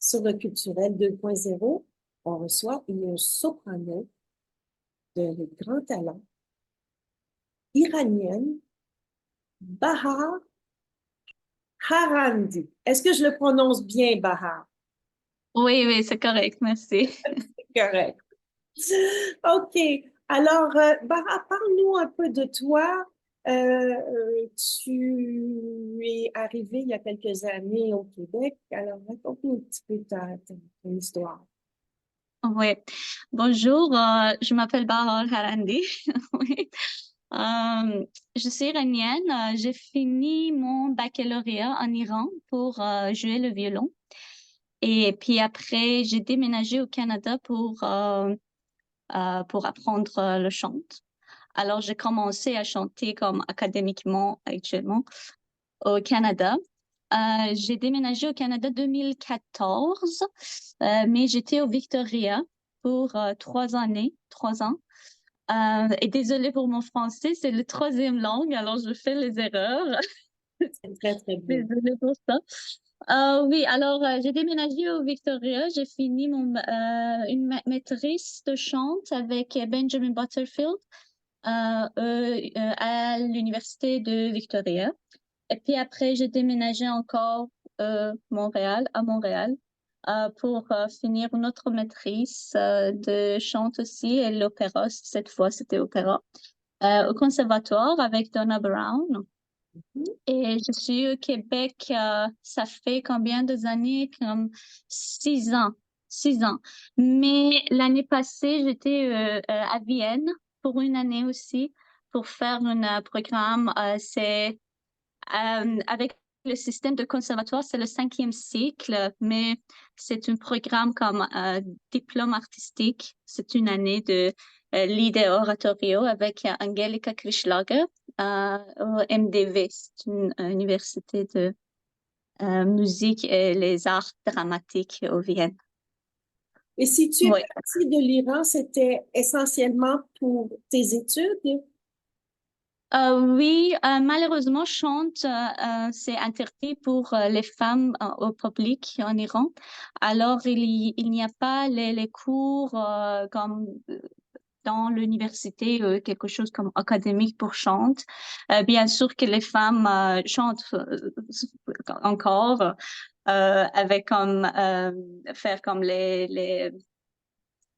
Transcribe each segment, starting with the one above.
Sur le culturel 2.0, on reçoit une soprano de grand talent, iranienne, Bahar Harandi. Est-ce que je le prononce bien, Bahar? Oui, oui, c'est correct, merci. Correct. OK. Alors, Bahar, parle-nous un peu de toi. Tu es arrivé il y a quelques années au Québec. Alors, raconte-nous un petit peu ton histoire. Oui. Bonjour, je m'appelle Bahar Harandi. Oui. Je suis iranienne. J'ai fini mon baccalauréat en Iran pour jouer le violon. Et puis après, j'ai déménagé au Canada pour apprendre le chant. Alors, j'ai commencé à chanter comme académiquement actuellement au Canada. J'ai déménagé au Canada 2014, mais j'étais au Victoria pour 3 années, 3 ans. Et désolée pour mon français, c'est le troisième langue, alors je fais les erreurs. C'est très, très bien. Désolée pour ça. Oui, alors j'ai déménagé au Victoria. J'ai fini une maîtrise de chant avec Benjamin Butterfield à l'Université de Victoria. Et puis après, j'ai déménagé encore à Montréal, pour finir une autre maîtrise de chant aussi, et l'opéra. Cette fois, c'était opéra, au conservatoire avec Donna Brown. Et je suis au Québec, ça fait combien d'années? Comme 6 ans. 6 ans. Mais l'année passée, j'étais à Vienne pour une année aussi pour faire un programme. C'est avec le système de conservatoire, c'est le 5e cycle, mais c'est un programme comme diplôme artistique. C'est une année de lead et oratorio avec Angelika Krischlager au MDV. C'est une université de musique et les arts dramatiques au Vienne. Et si tu es Oui. partie de l'Iran, c'était essentiellement pour tes études? Oui, malheureusement, chante, c'est interdit pour les femmes au public en Iran. Alors, il n'y a pas les cours comme dans l'université, quelque chose comme académique pour chante. Bien sûr que les femmes chantent encore avec comme faire comme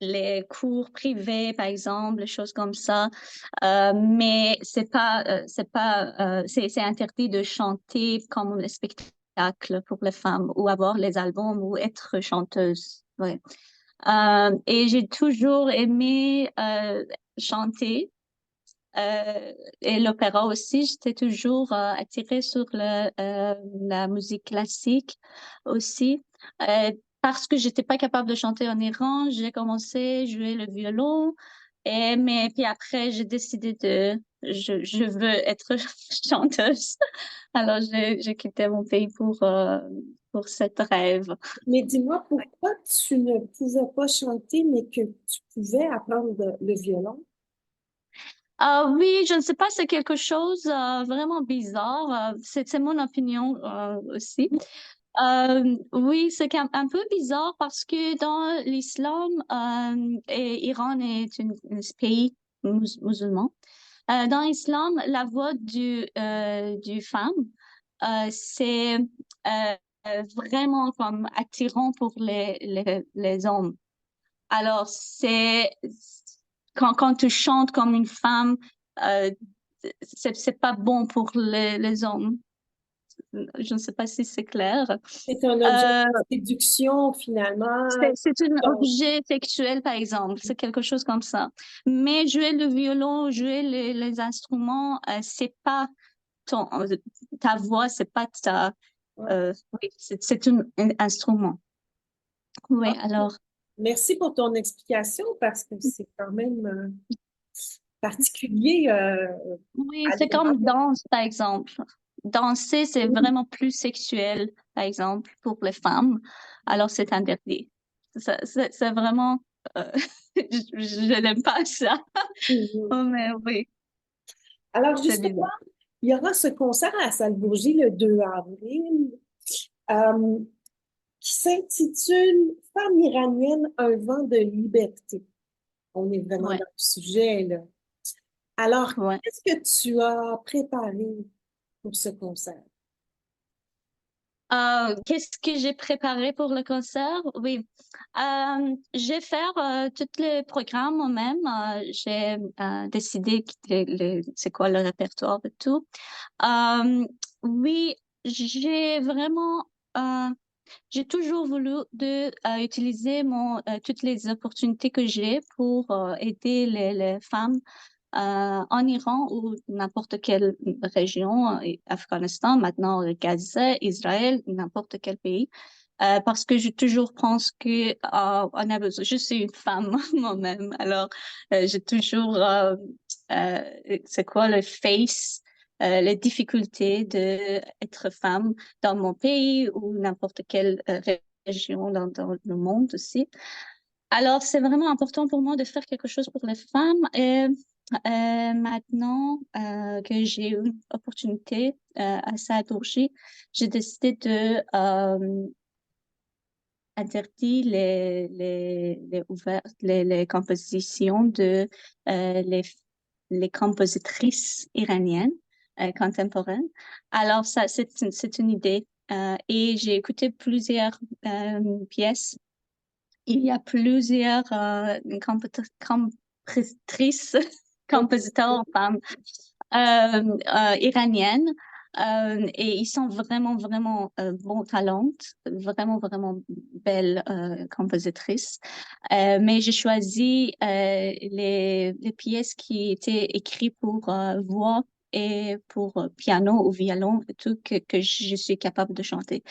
les cours privés, par exemple, les choses comme ça. Mais c'est interdit de chanter comme le spectacle pour les femmes ou avoir les albums ou être chanteuse. Ouais. Et j'ai toujours aimé chanter. Et l'opéra aussi, j'étais toujours attirée sur la musique classique aussi. Euh, Parce que j'étais pas capable de chanter en Iran, j'ai commencé à jouer le violon. Mais puis après, j'ai décidé je veux être chanteuse. Alors, j'ai quitté mon pays pour cette rêve. Mais dis-moi, pourquoi tu ne pouvais pas chanter, mais que tu pouvais apprendre le violon? Oui, je ne sais pas, c'est quelque chose vraiment bizarre. C'est mon opinion aussi. Oui, c'est un peu bizarre parce que dans l'islam, et Iran est un pays musulman. Dans l'islam, la voix du femme, c'est vraiment comme attirant pour les hommes. Alors, quand tu chantes comme une femme, euh, c'est pas bon pour les hommes. Je ne sais pas si c'est clair. C'est un objet Euh, de séduction, finalement. c'est un Donc, objet sexuel, par exemple. C'est quelque chose comme ça. Mais jouer le violon, jouer les instruments, c'est pas ton, ta voix, c'est pas ouais. oui, c'est un instrument. Oui, alors. Merci pour ton explication parce que c'est quand même particulier Oui, à c'est l'Iran. comme danse, par exemple. Danser, c'est vraiment plus sexuel, par exemple, pour les femmes. Alors, c'est interdit. C'est vraiment... euh, je n'aime pas ça. Mhm. Oh, mais oui, Alors c'est justement, bizarre. il y aura ce concert à Salbourgie le 2 avril. Euh, qui s'intitule Femme iranienne, un vent de liberté. On est vraiment Ouais, dans le sujet, là. Alors, ouais. qu'est-ce que tu as préparé pour ce concert? Qu'est-ce que j'ai préparé pour le concert? Oui, je vais faire tous les programmes moi-même. J'ai décidé c'est quoi le répertoire et tout. Euh, oui, j'ai vraiment, euh, j'ai toujours voulu utiliser toutes les opportunités que j'ai pour aider les femmes en Iran ou n'importe quelle région, Afghanistan, maintenant Gaza, Israël, n'importe quel pays. Parce que je toujours pense que on a besoin. Je suis une femme moi-même, alors j'ai toujours euh, c'est quoi le face, les difficultés de être femme dans mon pays ou n'importe quelle région dans le monde aussi. Alors, c'est vraiment important pour moi de faire quelque chose pour les femmes. Et maintenant que j'ai eu une opportunité à Saint-Dourgy, j'ai décidé de interdire les compositions de les compositrices iraniennes contemporaines. Alors, ça, c'est une idée. Et j'ai écouté plusieurs pièces. Il y a plusieurs compositrices, compositeurs femmes iraniennes et ils sont vraiment, vraiment bons talents, vraiment, vraiment belles compositrices. Mais j'ai choisi les pièces qui étaient écrites pour voix et pour piano ou violon, tout que je suis capable de chanter.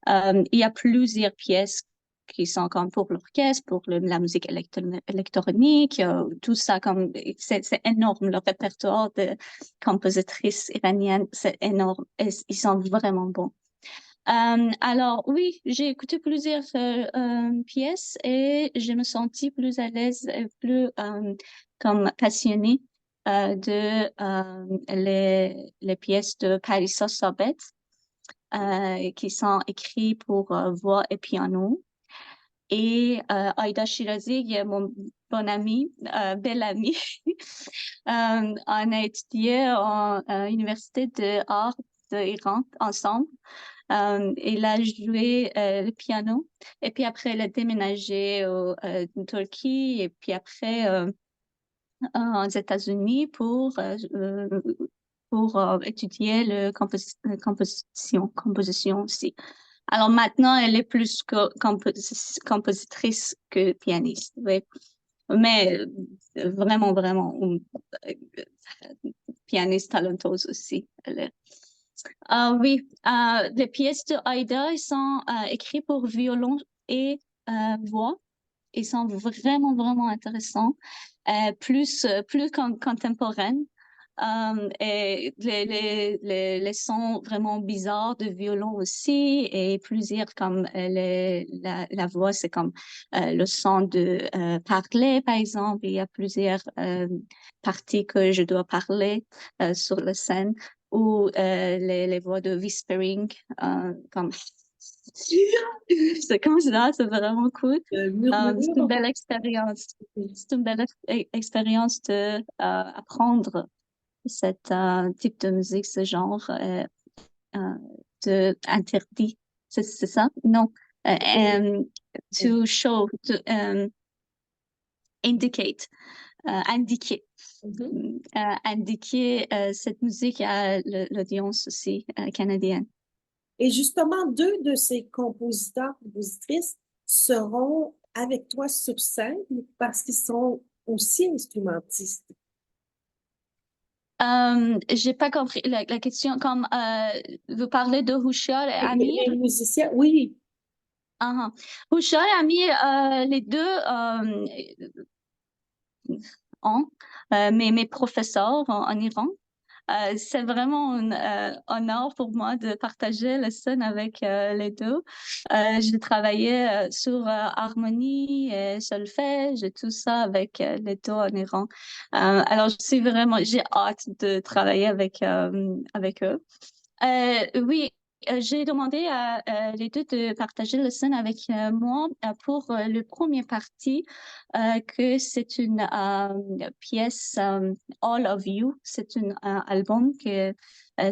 Il y a plusieurs pièces qui sont comme pour l'orchestre, pour la musique électronique, tout ça comme c'est énorme. Le répertoire de compositrices iraniennes, c'est énorme. Et ils sont vraiment bons. Alors oui, j'ai écouté plusieurs pièces et je me sentis plus à l'aise et plus comme passionnée les pièces de Parisa Sabet qui sont écrites pour voix et piano. Et Aïda Shirazi, qui est mon bon ami, belle amie, on a étudié en université d'art d'Iran ensemble. Il a joué le piano et puis après il a déménagé en Turquie et puis après aux États-Unis pour étudier composition aussi. Alors maintenant, elle est plus compositrice que pianiste, oui. Mais vraiment, vraiment, pianiste talenteuse aussi. Elle est. Oui, les pièces de Aïda, ils sont écrites pour violon et voix. Ils sont vraiment, vraiment intéressants, plus contemporaines. Et les sons vraiment bizarres de violon aussi, et plusieurs comme la voix, c'est comme le son de parler, par exemple. Il y a plusieurs parties que je dois parler sur la scène, ou les voix de whispering, comme c'est comme ça, c'est vraiment cool. C'est une Murmure. belle expérience. C'est une belle expérience de apprendre cet type de musique, ce genre euh, de interdit. C'est ça? Non. Um, to show, to indicate, indiquer. Mhm. Indiquer cette musique à l'audience aussi canadienne. Et justement, deux de ces compositeurs, compositrices seront avec toi sur scène parce qu'ils sont aussi instrumentistes. J'ai pas compris la question. Comme vous parlez de Hushar et Et Amir. les musiciens, oui. Ah, ah. Hushar et Amir, les deux ont mes professeurs en Iran. C'est vraiment un honneur pour moi de partager la scène avec les deux. J'ai travaillé sur harmonie et solfège et tout ça avec les deux en Iran. Alors, j'ai hâte de travailler avec eux. Oui, j'ai demandé à les deux de partager le scène avec moi pour le premier parti, que c'est une pièce All of You. C'est un album que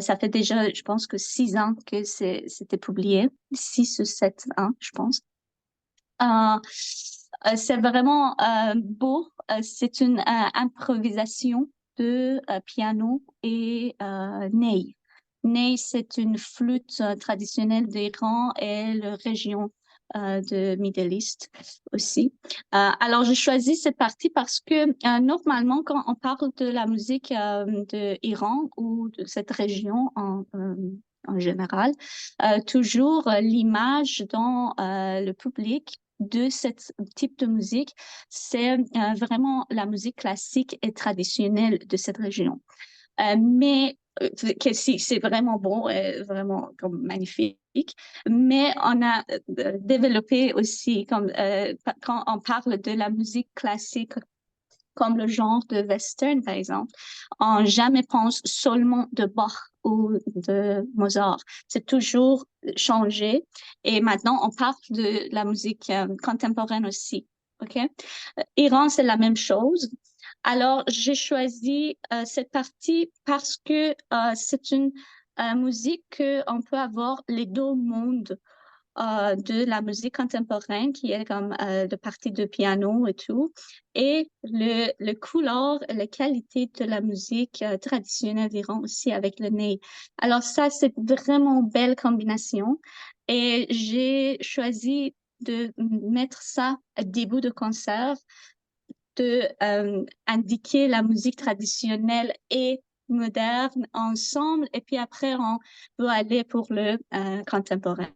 ça fait déjà, je pense que 6 ans que c'était publié, 6 ou 7 ans, je pense. Euh, c'est vraiment beau. C'est une improvisation de piano et ney. Ney, c'est une flûte traditionnelle d'Iran et la région de Middle East aussi. Alors, j'ai choisi cette partie parce que normalement, quand on parle de la musique de Iran ou de cette région en général, toujours l'image dans le public de ce type de musique, c'est vraiment la musique classique et traditionnelle de cette région. Mais que c'est vraiment bon, vraiment comme magnifique. Mais on a développé aussi, comme quand on parle de la musique classique comme le genre de western, par exemple, on jamais pense seulement de Bach ou de Mozart. C'est toujours changé. Et maintenant, on parle de la musique contemporaine aussi. OK? Iran, c'est la même chose. Alors, j'ai choisi cette partie parce que c'est une musique qu'on peut avoir les deux mondes de la musique contemporaine qui est comme de partie de piano et tout, et le couleur et la qualité de la musique traditionnelle d'Iran aussi avec le ney. Alors ça, c'est vraiment belle combinaison et j'ai choisi de mettre ça à début de concert, de indiquer la musique traditionnelle et moderne ensemble, et puis après, on peut aller pour le contemporain.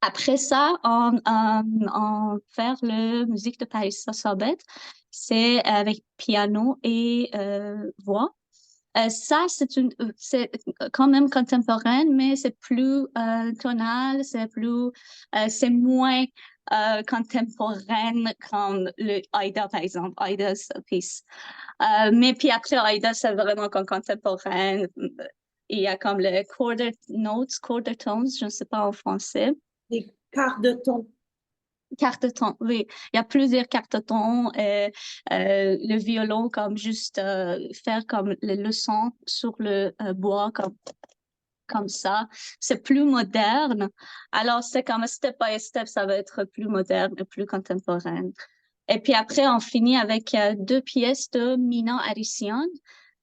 Après ça, on fait la musique de Paris Sabet. C'est avec piano et voix. Ça, c'est quand même contemporaine, mais c'est plus tonal, c'est moins contemporaine comme le Aïda, par exemple. Aïda's piece. Mais puis après, Aïda, c'est vraiment comme contemporaine. Il y a comme le quarter notes, quarter tones, je ne sais pas en français. Les quarts de ton. Carte ton, oui. Il y a plusieurs cartes ton. Le violon, comme juste faire comme les leçons sur le bois, comme ça. C'est plus moderne. Alors, c'est comme step by step, ça va être plus moderne et plus contemporain. Et puis après, on finit avec 2 pièces de Mina Arisian,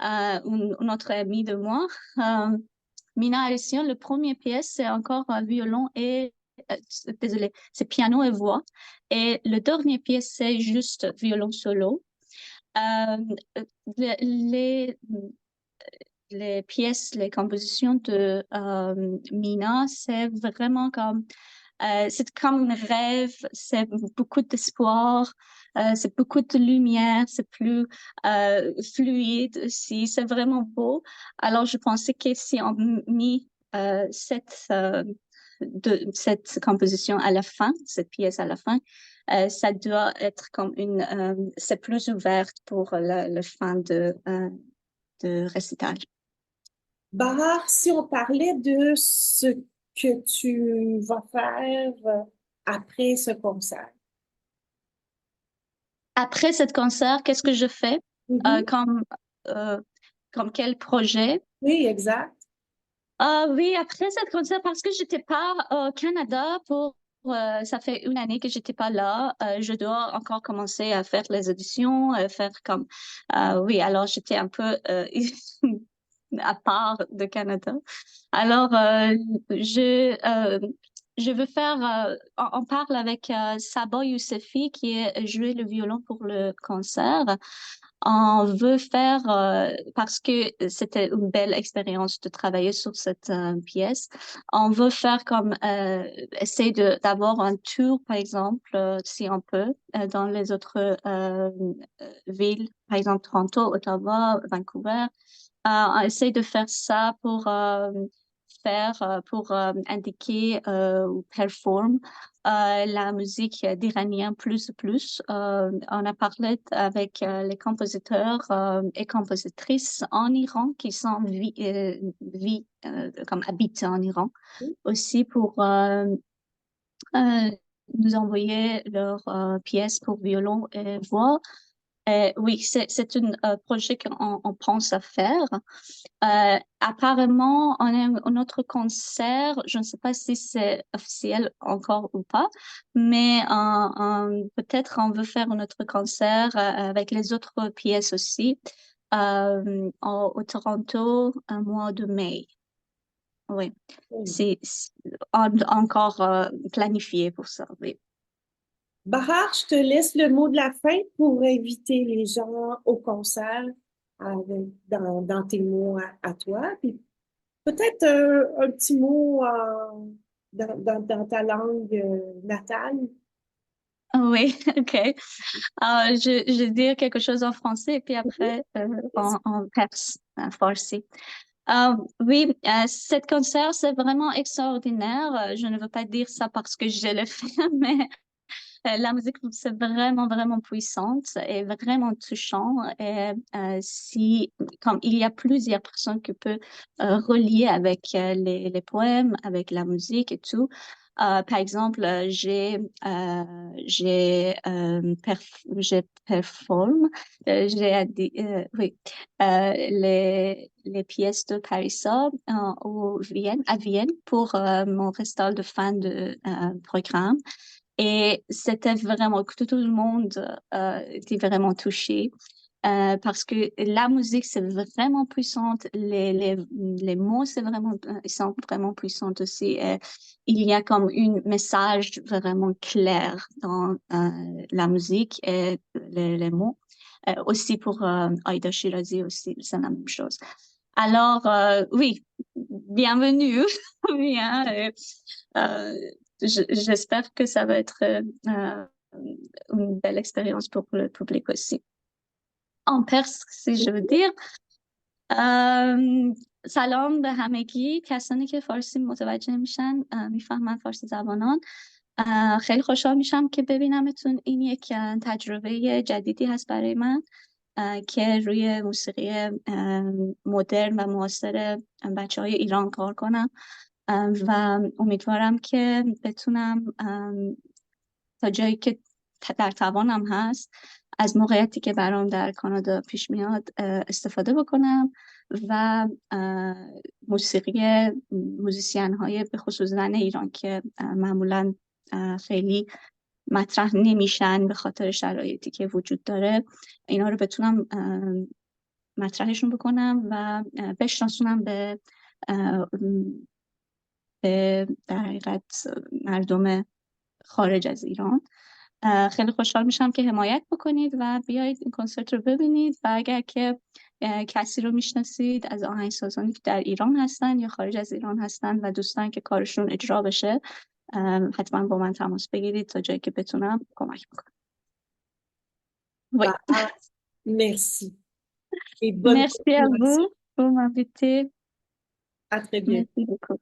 une autre amie de moi. Euh, Mina Arisian, le premier pièce, c'est encore un violon et désolé, c'est piano et voix. Et le dernier pièce, c'est juste violon solo. Euh, les, les, les pièces, les compositions de Mina, c'est comme un rêve, c'est beaucoup d'espoir, c'est beaucoup de lumière, c'est plus fluide aussi, c'est vraiment beau. Alors, je pensais que si on mit cette composition à la fin, cette pièce à la fin, ça doit être comme c'est plus ouverte pour le fin de récital. Bahar, si on parlait de ce que tu vas faire après ce concert. Après cette concert, qu'est-ce que je fais euh, Mhm. comme, euh, comme quel projet? Oui, exact. Oui, après cette concert, parce que j'étais pas au Canada ça fait une année que j'étais pas là. Je dois encore commencer à faire les auditions, oui, alors j'étais un peu à part de Canada. Alors, je veux faire, on parle avec Saba Youssefi qui est joué le violon pour le concert. On veut faire, parce que c'était une belle expérience de travailler sur cette pièce, on veut faire comme, essayer d'avoir un tour, par exemple, si on peut, dans les autres villes, par exemple Toronto, Ottawa, Vancouver. On essaie de faire ça pour faire pour indiquer ou perform la musique d'Iranien plus. On a parlé avec les compositeurs et compositrices en Iran qui sont comme habitent en Iran aussi pour nous envoyer leurs pièces pour violon et voix. Oui, c'est un projet qu'on pense à faire. Apparemment, on a un autre concert, je ne sais pas si c'est officiel encore ou pas, mais peut-être on veut faire un autre concert avec les autres pièces aussi au Toronto, un mois de mai. Oui, c'est encore planifié pour ça, oui. Bahar, je te laisse le mot de la fin pour inviter les gens au concert dans tes mots à toi. Puis peut-être un petit mot dans ta langue natale. Oui, ok. Je vais dire quelque chose en français et puis après en perse, en farsi. Oui, cet concert, c'est vraiment extraordinaire. Je ne veux pas dire ça parce que je le fais, mais la musique, c'est vraiment puissante et vraiment touchant. Et si, comme il y a plusieurs personnes qui peuvent relier avec les poèmes, avec la musique et tout. Par exemple, j'ai performe, oui, les pièces de Parissa à Vienne pour mon récital de fin de programme. Et c'était vraiment que tout le monde était vraiment touché parce que la musique, c'est vraiment puissante. Les mots, ils sont vraiment puissants aussi. Il y a comme un message vraiment clair dans la musique et les mots. Aussi pour Aïda Shirazi aussi, c'est la même chose. Alors, oui, bienvenue. Bien, j'espère que ça va être une belle expérience pour le public aussi. En perse, si je veux dire. سلام به همگی کسانی که فارسی متوجه میشن میفهمن فارسی زبانان خیلی خوشحال میشم که ببینمتون. این یک تجربه جدیدی هست برای من که روی موسیقی مدرن و معاصر بچه‌های ایران کار کنم و امیدوارم که بتونم تا جایی که در توانم هست از موقعیتی که برام در کانادا پیش میاد استفاده بکنم و موزیسین های به خصوص زن ایران که معمولا خیلی مطرح نمیشن به خاطر شرایطی که وجود داره، اینا رو بتونم مطرحشون بکنم و بشناسونم به در حقیقت مردم خارج از ایران. خیلی خوشحال میشم که حمایت بکنید و بیایید این کنسرت رو ببینید و اگر که کسی رو میشناسید از آهنگسازانی که در ایران هستن یا خارج از ایران هستن و دوستان که کارشون اجرا بشه حتما با من تماس بگیرید تا جایی که بتونم کمک بکنم. Merci. Et bonne Merci à vous pour m'inviter. À très bientôt. Merci beaucoup.